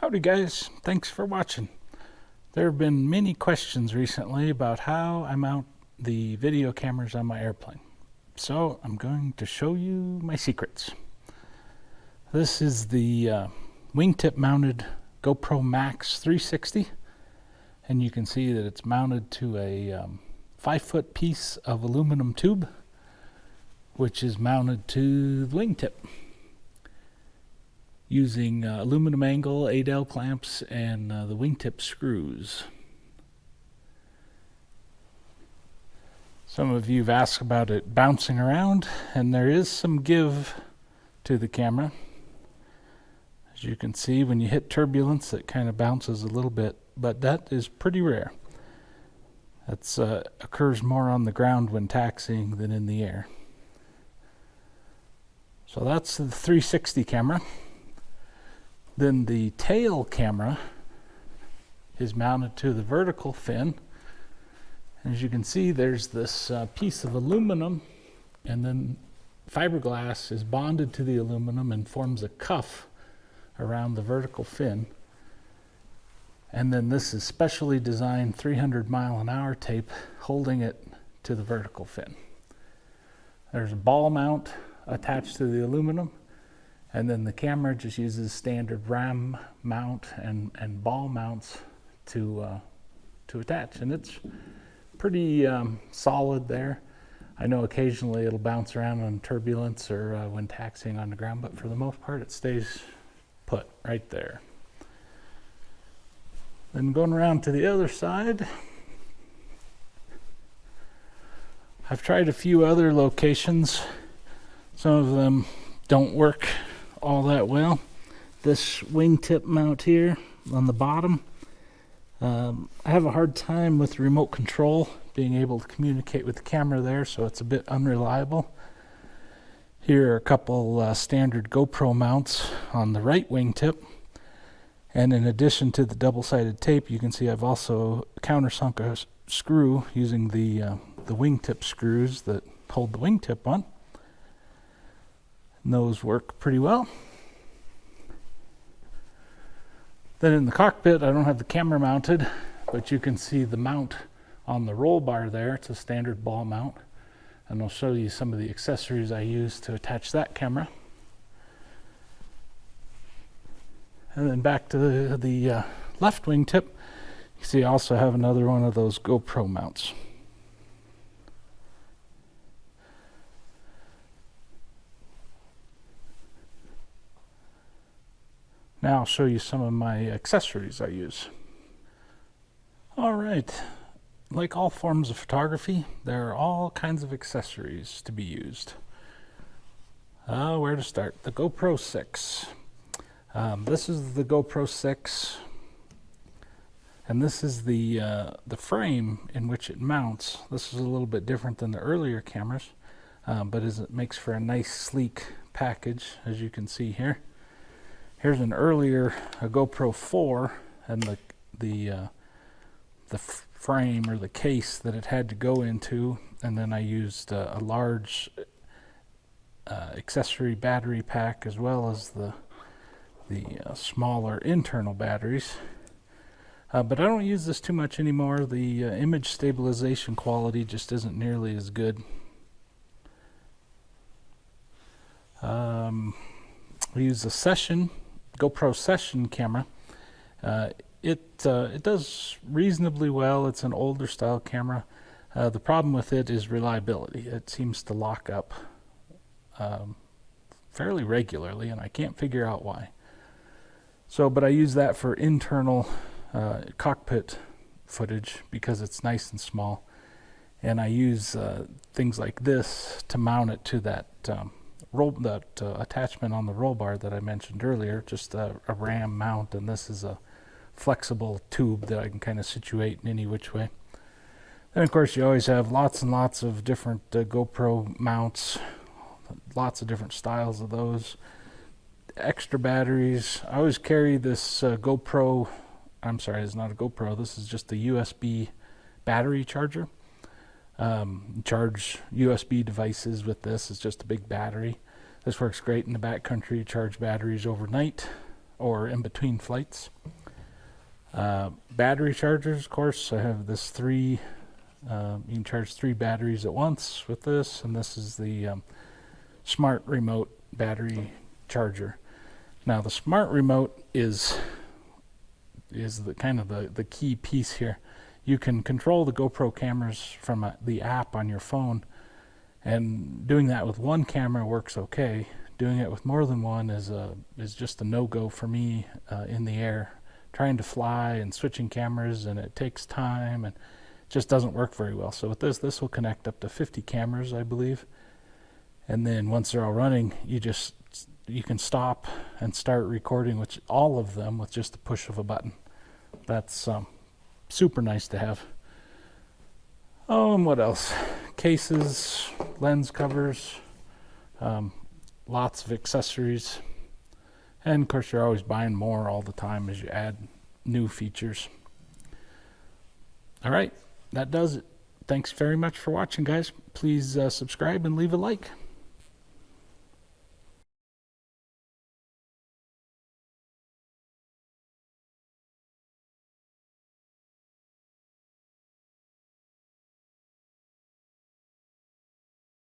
Howdy guys, thanks for watching. There have been many questions recently about how I mount the video cameras on my airplane. So I'm going to show you my secrets. This is the wingtip mounted GoPro Max 360, and you can see that it's mounted to a 5-foot piece of aluminum tube, which is mounted to the wingtip using aluminum angle 8L clamps and the wingtip screws. Some of you have asked about it bouncing around, and there is some give to the camera. As you can see, when you hit turbulence, it kind of bounces a little bit, but that is pretty rare. That occurs more on the ground when taxiing than in the air. So that's the 360 camera. Then the tail camera is mounted to the vertical fin. As you can see, there's this piece of aluminum, and then fiberglass is bonded to the aluminum and forms a cuff around the vertical fin. And then this is specially designed 300-mile-an-hour tape holding it to the vertical fin. There's a ball mount attached to the aluminum, and then the camera just uses standard ram mount and ball mounts to attach, and it's pretty solid there. I know occasionally it'll bounce around on turbulence or when taxiing on the ground, but for the most part it stays put right there. Then going around to the other side, I've tried a few other locations. Some of them don't work all that well. This wingtip mount here on the bottom, I have a hard time with remote control being able to communicate with the camera there, so it's a bit unreliable. Here are a couple standard GoPro mounts on the right wingtip, and in addition to the double-sided tape, you can see I've also countersunk a screw using the wingtip screws that hold the wingtip on. And those work pretty well. Then in the cockpit, I don't have the camera mounted, but you can see the mount on the roll bar there. It's a standard ball mount, and I'll show you some of the accessories I use to attach that camera. And then back to the left wingtip, you see I also have another one of those GoPro mounts. Now I'll show you some of my accessories I use. All right, like all forms of photography, there are all kinds of accessories to be used. Where to start? The GoPro 6. This is the GoPro 6, and this is the frame in which it mounts. This is a little bit different than the earlier cameras, but it makes for a nice sleek package, as you can see here. Here's an earlier GoPro 4, and the frame or the case that it had to go into, and then I used a large accessory battery pack as well as the smaller internal batteries. But I don't use this too much anymore. The image stabilization quality just isn't nearly as good. We use a GoPro Session camera. It does reasonably well. It's an older style camera. The problem with it is reliability. It seems to lock up fairly regularly, and I can't figure out why. But I use that for internal cockpit footage because it's nice and small, and I use things like this to mount it to that attachment on the roll bar that I mentioned earlier, just a ram mount, and this is a flexible tube that I can kind of situate in any which way. And of course you always have lots and lots of different GoPro mounts, lots of different styles of those. Extra batteries. I always carry this GoPro, I'm sorry, it's not a GoPro, this is just a USB battery charger. Charge USB devices with this. It's just a big battery. This works great in the backcountry. Charge batteries overnight, or in between flights. Battery chargers, of course, I have this you can charge 3 batteries at once with this, and this is the smart remote battery charger. Now the smart remote is the kind of the key piece here. You can control the GoPro cameras from the app on your phone, and doing that with one camera works okay. Doing it with more than one is just a no-go for me in the air. Trying to fly and switching cameras, and it takes time and just doesn't work very well. So with this will connect up to 50 cameras, I believe. And then once they're all running, you can stop and start recording with all of them with just the push of a button. That's super nice to have. Oh, and what else? Cases, lens covers, lots of accessories. And of course, you're always buying more all the time as you add new features. All right, that does it. Thanks very much for watching, guys. Please subscribe and leave a like.